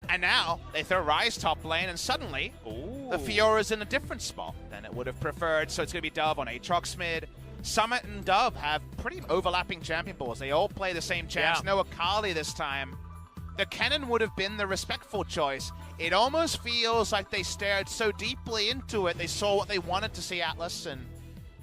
And now they throw Rise top lane, and suddenly the Fiora's in a different spot than it would have preferred. So it's going to be Dove on Aatrox mid. Summit and Dove have pretty overlapping champion balls. They all play the same champs. No Akali this time. The Kennen would have been the respectful choice. It almost feels like they stared so deeply into it. They saw what they wanted to see Atlas, and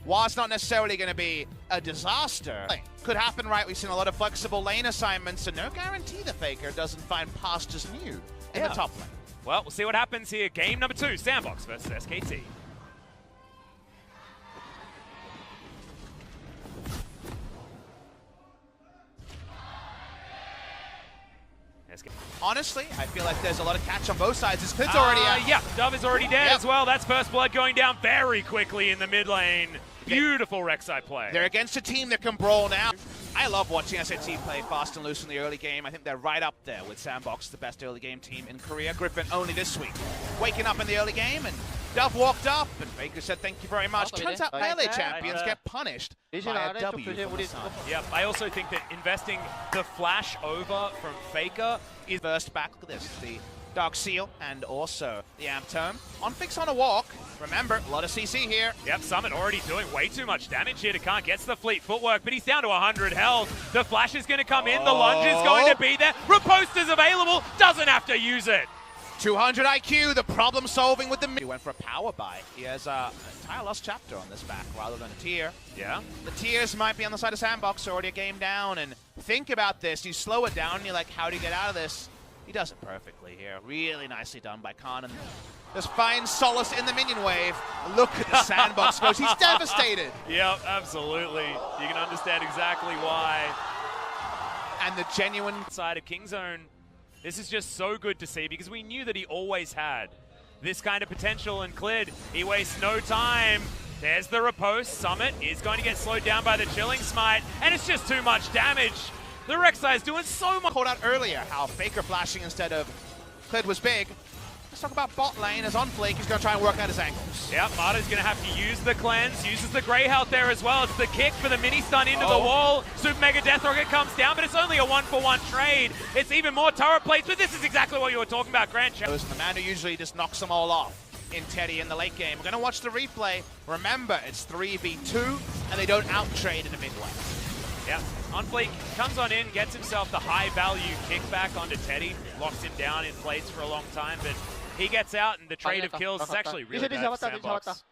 while it's not necessarily going to be a disaster, could happen, right? We've seen a lot of flexible lane assignments, and no guarantee the Faker doesn't find pastures new in the top lane. Well, we'll see what happens here. Game number 2, SandBox versus SKT. Honestly, I feel like there's a lot of catch on both sides. This Clid's already out. Yeah, Dove is already dead as well. That's first blood going down very quickly in the mid lane. Beautiful Rek'Sai play. They're against a team that can brawl now. I love watching SKT play fast and loose in the early game. I think they're right up there with SandBox, the best early game team in Korea. Griffin only this week. Waking up in the early game, and Dove walked up, and Faker said thank you very much. Turns out melee champions get punished by a W from the side. Yep, I also think that investing the flash over from Faker is burst back. Look at this. The Dark Seal and also the Amp Tome. Onflix on a walk. Remember, a lot of CC here. Yep, Summit already doing way too much damage here to Khan. Gets the fleet footwork, but he's down to 100 health. The flash is going to come in. The lunge is going to be there. Riposte is available. Doesn't have to use it. 200 IQ, the problem solving with the mid. He went for a power buy. He has an entire lost chapter on this back rather than a tier. Yeah. The tiers might be on the side of SandBox, already a game down. And think about this. You slow it down and you're like, how do you get out of this? He does it perfectly here. Really nicely done by Khan. And just finds solace in the minion wave. Look at the SandBox goes. He's devastated. Yep, absolutely. You can understand exactly why. And the genuine side of Kingzone. This is just so good to see because we knew that he always had this kind of potential, and Clid, he wastes no time. There's the riposte. Summit is going to get slowed down by the Chilling Smite, and it's just too much damage. The Rek'Sai is doing so much. Called out earlier how Faker flashing instead of Clid was big. Let's talk about bot lane as Onflake is going to try and work out his angles. Yep, Marta's going to have to use the cleanse, uses the Grey Health there as well. It's the kick for the mini stun into the wall. Super Mega Death Rocket comes down, but it's only a 1-for-1 trade. It's even more turret plates, but this is exactly what you were talking about, Grant. The man who usually just knocks them all off in Teddy in the late game. We're going to watch the replay. Remember, it's 3v2, and they don't out-trade in the mid lane. Yeah, Onflake comes on in, gets himself the high-value kickback onto Teddy, locks him down in place for a long time, but he gets out, and the trade of kills is actually really bad for SandBox.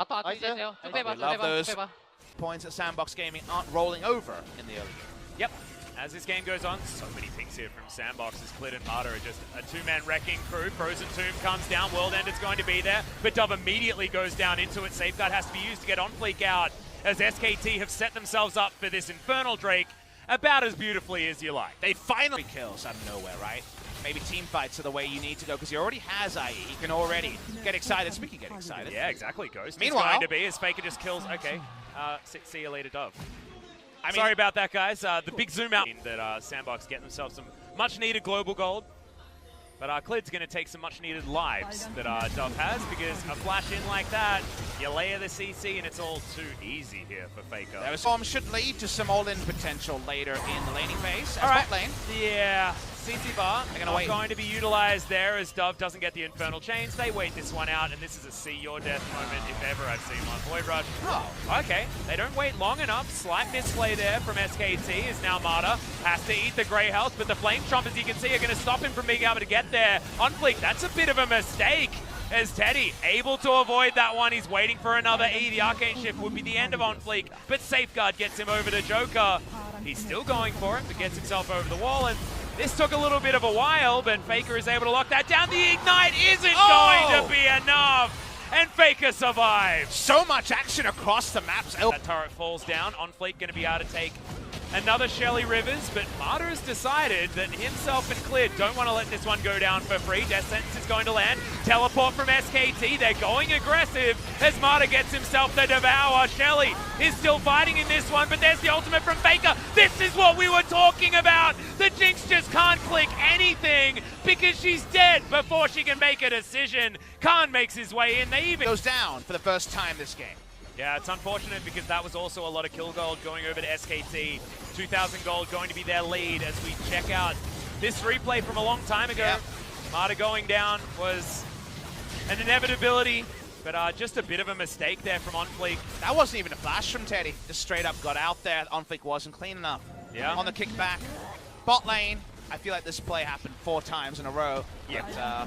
We love those points at SandBox Gaming aren't rolling over in the early game. Yep. As this game goes on, so many things here from SandBox as Clid and Marta are just a two-man wrecking crew. Frozen Tomb comes down, World End is going to be there, but Dove immediately goes down into it. Safeguard has to be used to get Onflake out, as SKT have set themselves up for this Infernal Drake about as beautifully as you like. They finally kills out of nowhere, right? Maybe team fights are the way you need to go, because he already has IE. He can already get excited. Speaking of getting excited. Yeah, exactly. Ghost Meanwhile, is going to be as Faker just kills. Okay, see you later, Dove. Sorry about that, guys. The big zoom out that SandBox getting themselves some much-needed global gold. But Clid's going to take some much-needed lives that Dove has, because a flash in like that, you layer the CC, and it's all too easy here for Faker. Their storm should lead to some all-in potential later in the laning phase. All right. Lane. Yeah. CC bar going to be utilized there as Dove doesn't get the Infernal Chains. They wait this one out, and this is a see your death moment if ever I've seen one. Void Rush. Oh. Okay. They don't wait long enough. Slight misplay there from SKT as now Marta has to eat the Grey Health, but the Flame Chomp, as you can see, are going to stop him from being able to get there. Onflake, that's a bit of a mistake. As Teddy able to avoid that one. He's waiting for another E. The Arcane Shift would be the end of Onflake, but Safeguard gets him over to Joker. He's still going for it, but gets himself over the wall, and this took a little bit of a while, but Faker is able to lock that down. The Ignite isn't going to be enough, and Faker survives. So much action across the maps. That turret falls down. Onflake going to be able to take another Shelly Rivers, but Marta has decided that himself and Clid don't want to let this one go down for free. Death Sentence is going to land. Teleport from SKT. They're going aggressive as Marta gets himself the Devour. Shelly is still fighting in this one, but there's the ultimate from Faker. This is what we were talking about. The Jinx just can't click anything because she's dead before she can make a decision. Khan makes his way in. They even goes down for the first time this game. Yeah, it's unfortunate because that was also a lot of kill gold going over to SKT. 2,000 gold going to be their lead as we check out this replay from a long time ago. Yep. Marta going down was an inevitability, but just a bit of a mistake there from OnFleek. That wasn't even a flash from Teddy. Just straight up got out there. OnFleek wasn't clean enough. Yeah. On the kickback. Bot lane. I feel like this play happened 4 times in a row. Yeah.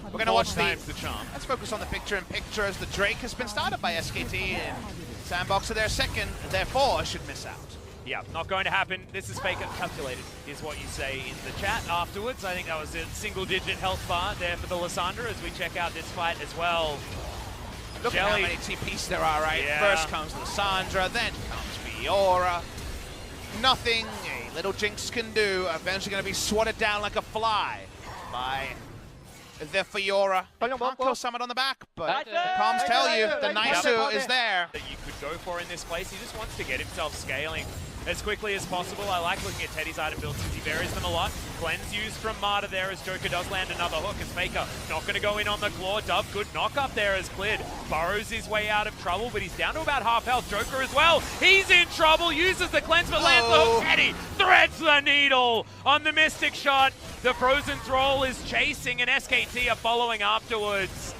We're going to watch the charm. Let's focus on the picture-in-picture as the Drake has been started by SKT, and SandBox are their second, therefore should miss out. Yeah, not going to happen. This is fake calculated, is what you say in the chat afterwards. I think that was a single-digit health bar there for the Lissandra as we check out this fight as well. Look at how many TPs there are, right? Yeah. First comes Lissandra, then comes Fiora. Nothing a little Jinx can do. Eventually going to be swatted down like a fly by the Fiora. Can't kill Summit on the back, but the comms tell you the Naisu is there. That you could go for in this place. He just wants to get himself scaling as quickly as possible. I like looking at Teddy's item builds because he varies them a lot. Cleanse used from Marta there as Joker does land another hook as Faker not going to go in on the claw. Dove, good knock up there as cleared. Burrows his way out of trouble, but he's down to about half health. Joker as well. He's in trouble. Uses the cleanse, but lands the hook. Teddy threads the needle on the Mystic shot. The Frozen Thrall is chasing, and SKT are following afterwards.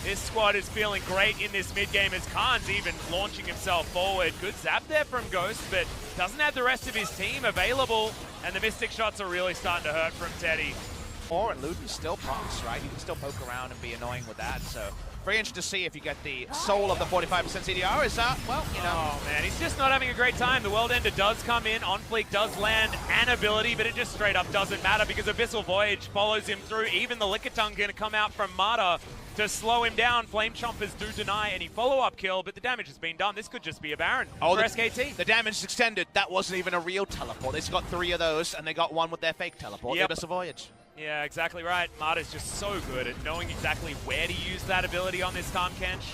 This squad is feeling great in this mid-game as Khan's even launching himself forward. Good zap there from Ghost, but doesn't have the rest of his team available, and the Mystic shots are really starting to hurt from Teddy. And Luden's still procs, right? You can still poke around and be annoying with that, so very interested to see if you get the soul of the 45% CDR. Is that, well, you know. Oh man, he's just not having a great time. The World Ender does come in, OnFleek does land an ability, but it just straight up doesn't matter because Abyssal Voyage follows him through. Even the Licker Tongue gonna come out from Marta to slow him down. Flame Chompers do deny any follow-up kill, but the damage has been done. This could just be a Baron for SKT. The damage is extended. That wasn't even a real teleport. They've got 3 of those, and they got 1 with their fake teleport. Yep. Abyssal Voyage. Yeah, exactly right. Marta's just so good at knowing exactly where to use that ability on this Tahm Kench.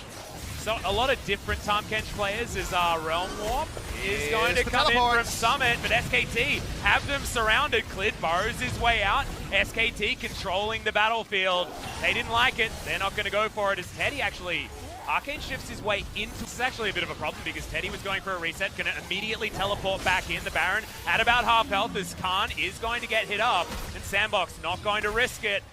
So a lot of different Tahm Kench players as Realm Warp is going to come in from Summit, but SKT have them surrounded. Clid burrows his way out. SKT controlling the battlefield. They didn't like it. They're not going to go for it as Teddy actually Arcane shifts his way into... This is actually a bit of a problem because Teddy was going for a reset, going to immediately teleport back in. The Baron at about half health as Khan is going to get hit up, and SandBox not going to risk it.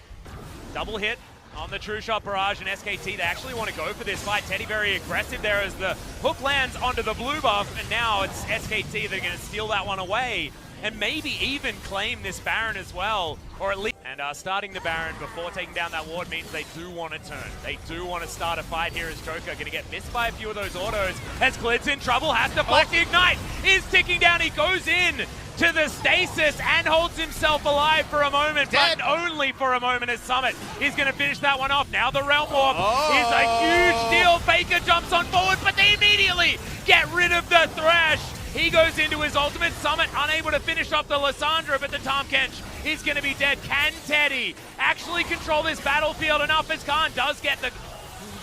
Double hit on the True Shot Barrage, and SKT, they actually want to go for this fight. Teddy very aggressive there as the hook lands onto the blue buff, and now it's SKT that are going to steal that one away and maybe even claim this Baron as well, or at least... And starting the Baron before taking down that ward means they do want to turn. They do want to start a fight here as Joker going to get missed by a few of those autos. As Clid's in trouble, has to flash the Ignite, is ticking down, he goes in to the stasis and holds himself alive for a moment, but only for a moment as Summit is going to finish that one off. Now the Realm Warp is a huge deal. Faker jumps on forward, but they immediately get rid of the Thresh. He goes into his ultimate. Summit unable to finish off the Lissandra, but the Tahm Kench is going to be dead. Can Teddy actually control this battlefield enough as Khan does get the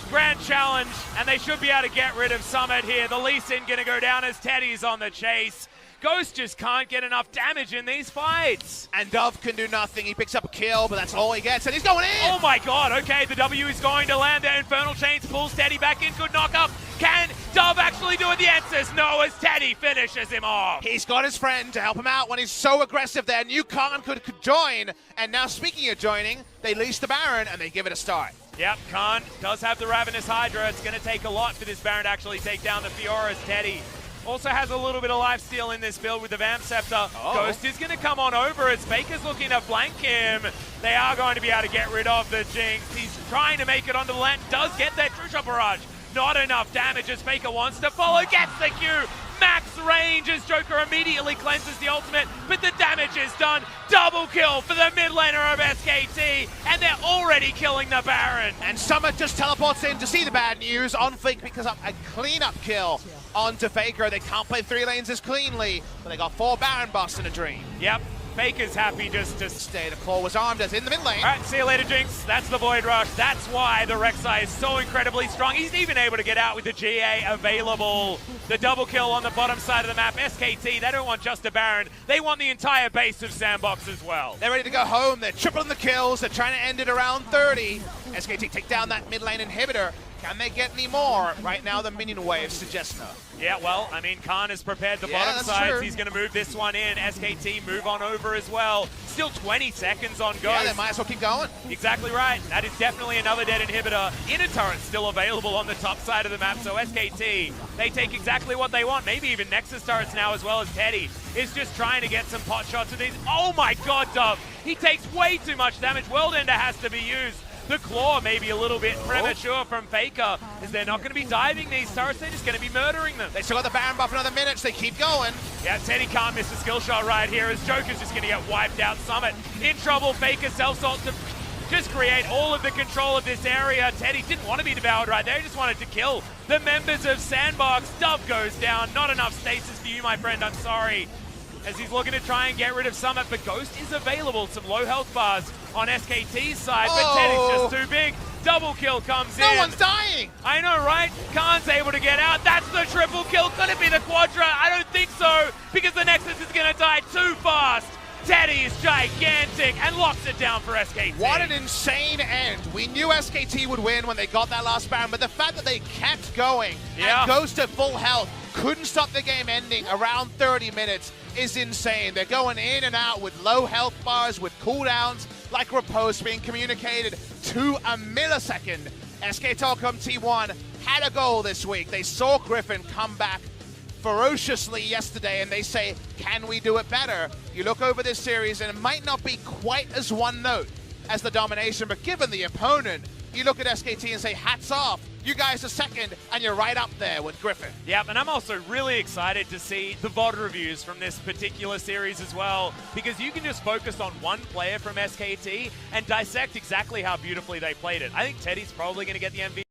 grand challenge, and they should be able to get rid of Summit here. The Lee Sin going to go down as Teddy's on the chase. Ghost just can't get enough damage in these fights. And Dove can do nothing. He picks up a kill, but that's all he gets, and he's going in! Oh my god, okay, the W is going to land there. Infernal Chains pulls Teddy back in. Good knock up. Can Dove actually do it? The answer is no, as Teddy finishes him off. He's got his friend to help him out when he's so aggressive there. New Khan could join, and now speaking of joining, they leash the Baron, and they give it a start. Yep, Khan does have the Ravenous Hydra. It's going to take a lot for this Baron to actually take down the Fiora as Teddy also has a little bit of lifesteal in this build with the Vamp Scepter. Ghost is going to come on over as Faker's looking to flank him. They are going to be able to get rid of the Jinx. He's trying to make it onto the land. Does get that True Shot Barrage. Not enough damage as Faker wants to follow. Gets the Q. Max range as Joker immediately cleanses the ultimate, but the damage is done. Double kill for the mid laner of SKT, and they're already killing the Baron. And Summit just teleports in to see the bad news. OnFleek picks up a cleanup kill onto Faker. They can't play 3 lanes as cleanly, but they got 4 Baron buffs in a dream. Yep. Faker's happy just to stay. The claw was armed as in the mid lane. All right, see you later, Jinx. That's the Void Rush. That's why the Rek'Sai is so incredibly strong. He's even able to get out with the GA available. The double kill on the bottom side of the map. SKT, they don't want just a Baron. They want the entire base of SandBox as well. They're ready to go home. They're tripling the kills. They're trying to end it around 30. SKT take down that mid lane inhibitor. Can they get any more? Right now, the minion wave suggests no. Yeah, well, I mean, Khan has prepared the bottom sides. He's going to move this one in. SKT move on over as well. Still 20 seconds on Ghost. Yeah, they might as well keep going. Exactly right. That is definitely another dead inhibitor. Inner turret still available on the top side of the map, so SKT, they take exactly what they want. Maybe even Nexus turrets now as well, as Teddy is just trying to get some pot shots with these. Oh my god, Dove! He takes way too much damage. World Ender has to be used. The claw may be a little bit premature from Faker, as they're not going to be diving these turrets, they're just going to be murdering them. They still got the Baron buff another minute, so they keep going. Yeah, Teddy can't miss a skill shot right here, as Joker's just going to get wiped out. Summit in trouble. Faker self-salt to just create all of the control of this area. Teddy didn't want to be devoured right there, he just wanted to kill the members of SandBox. Dove goes down. Not enough stasis for you, my friend, I'm sorry. As he's looking to try and get rid of Summit, but Ghost is available. Some low health bars on SKT's side, but Teddy's just too big. Double kill comes in. No one's dying. I know, right? Khan's able to get out. That's the triple kill. Could it be the Quadra? I don't think so, because the Nexus is going to die too fast. Teddy is gigantic and locks it down for SKT. What an insane end. We knew SKT would win when they got that last Baron, but the fact that they kept going and Ghost at full health couldn't stop the game ending around 30 minutes is insane. They're going in and out with low health bars, with cooldowns, like Repose being communicated to a millisecond. SK Telecom T1 had a goal this week. They saw Griffin come back ferociously yesterday, and they say, can we do it better? You look over this series, and it might not be quite as one note as the domination, but given the opponent, you look at SKT and say, hats off. You guys are second, and you're right up there with Griffin. Yep, and I'm also really excited to see the VOD reviews from this particular series as well, because you can just focus on one player from SKT and dissect exactly how beautifully they played it. I think Teddy's probably going to get the MVP.